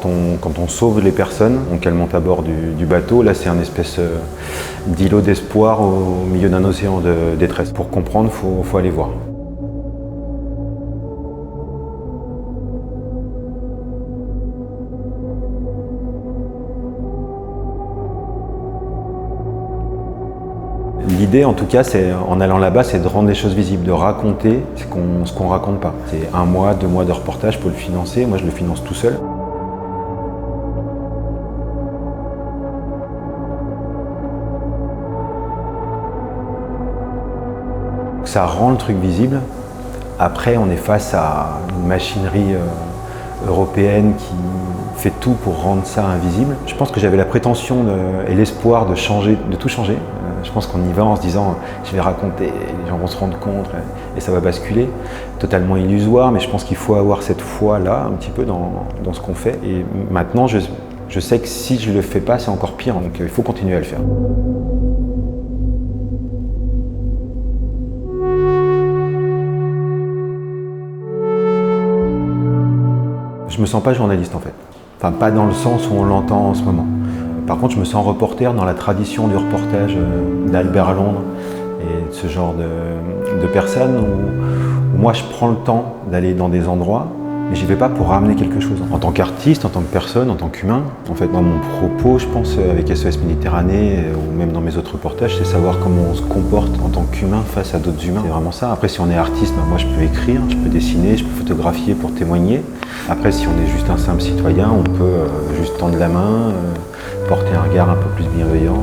quand on sauve les personnes, donc elles montent à bord du bateau, là c'est un espèce d'îlot d'espoir au milieu d'un océan de détresse. Pour comprendre, faut aller voir. L'idée, en tout cas, en allant là-bas, c'est de rendre les choses visibles, de raconter ce qu'on raconte pas. C'est 1 mois, 2 mois de reportage pour le financer. Moi, je le finance tout seul. Ça rend le truc visible. Après, on est face à une machinerie européenne qui fait tout pour rendre ça invisible. Je pense que j'avais la prétention et l'espoir de tout changer. Je pense qu'on y va en se disant je vais raconter, les gens vont se rendre compte et ça va basculer. Totalement illusoire, mais je pense qu'il faut avoir cette foi-là un petit peu dans ce qu'on fait. Et maintenant, je sais que si je ne le fais pas, c'est encore pire, donc il faut continuer à le faire. Je me sens pas journaliste en fait. Enfin, pas dans le sens où on l'entend en ce moment. Par contre, je me sens reporter dans la tradition du reportage d'Albert à Londres et de ce genre de personnes où moi je prends le temps d'aller dans des endroits, mais j'y vais pas pour ramener quelque chose. En tant qu'artiste, en tant que personne, en tant qu'humain, en fait, dans mon propos, je pense avec SOS Méditerranée ou même dans mes autres reportages, c'est savoir comment on se comporte en tant qu'humain face à d'autres humains. C'est vraiment ça. Après, si on est artiste, moi je peux écrire, je peux dessiner, je peux photographier pour témoigner. Après, si on est juste un simple citoyen, on peut juste tendre la main, porter un regard un peu plus bienveillant.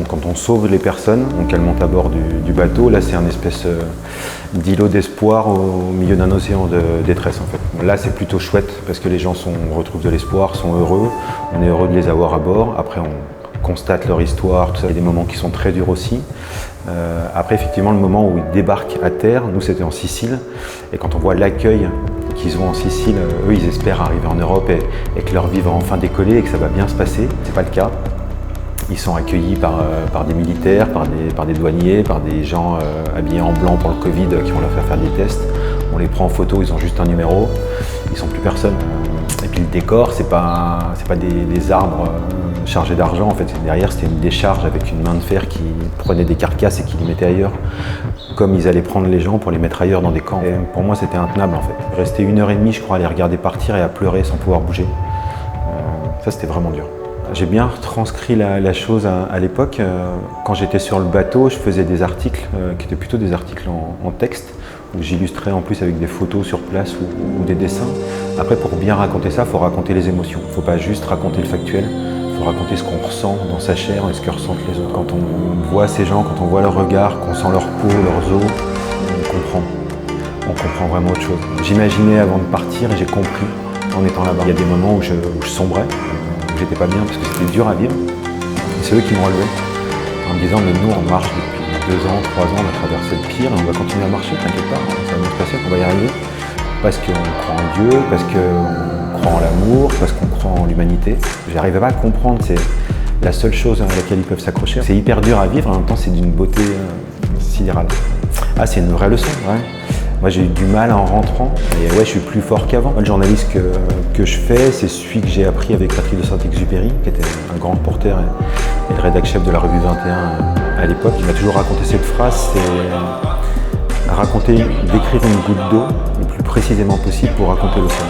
Quand on sauve les personnes, donc elles montent à bord du bateau, là c'est un espèce d'îlot d'espoir au milieu d'un océan de détresse en fait. Là c'est plutôt chouette parce que les gens retrouvent de l'espoir, sont heureux, on est heureux de les avoir à bord. Après on constate leur histoire, tout ça. Il y a des moments qui sont très durs aussi. Après effectivement le moment où ils débarquent à terre, nous c'était en Sicile, et quand on voit l'accueil qu'ils ont en Sicile, eux ils espèrent arriver en Europe et que leur vie va enfin décoller et que ça va bien se passer. C'est pas le cas. Ils sont accueillis par des militaires, par des douaniers, par des gens habillés en blanc pour le Covid qui vont leur faire des tests. On les prend en photo, ils ont juste un numéro, ils sont plus personne. Et puis le décor, c'est pas des arbres chargés d'argent en fait. Derrière c'était une décharge avec une main de fer qui prenait des carcasses et qui les mettait ailleurs. Comme ils allaient prendre les gens pour les mettre ailleurs dans des camps. Et pour moi c'était intenable en fait. Rester 1h30 je crois à les regarder partir et à pleurer sans pouvoir bouger. Ça c'était vraiment dur. J'ai bien retranscrit la chose à l'époque. Quand j'étais sur le bateau, je faisais des articles qui étaient plutôt des articles en texte, où j'illustrais en plus avec des photos sur place ou des dessins. Après, pour bien raconter ça, il faut raconter les émotions. Il ne faut pas juste raconter le factuel, il faut raconter ce qu'on ressent dans sa chair et ce que ressentent les autres. Quand on voit ces gens, quand on voit leur regard, qu'on sent leur peau, leurs os, on comprend vraiment autre chose. J'imaginais avant de partir et j'ai compris en étant là-bas. Il y a des moments où je sombrais. J'étais pas bien parce que c'était dur à vivre. Et c'est eux qui m'ont relevé en me disant mais nous on marche depuis 2 ans, 3 ans, on a traversé le pire et on va continuer à marcher, t'inquiète pas, ça va bien se passer, on va y arriver. Parce qu'on croit en Dieu, parce qu'on croit en l'amour, parce qu'on croit en l'humanité. J'arrivais pas à comprendre, c'est la seule chose à laquelle ils peuvent s'accrocher. C'est hyper dur à vivre, en même temps c'est d'une beauté sidérale. Ah c'est une vraie leçon, ouais. Moi j'ai eu du mal en rentrant, et ouais je suis plus fort qu'avant. Le journaliste que je fais, c'est celui que j'ai appris avec Patrick de Saint-Exupéry, qui était un grand reporter et le rédac chef de la revue 21 à l'époque. Il m'a toujours raconté cette phrase, c'est décrire une goutte d'eau le plus précisément possible pour raconter l'océan.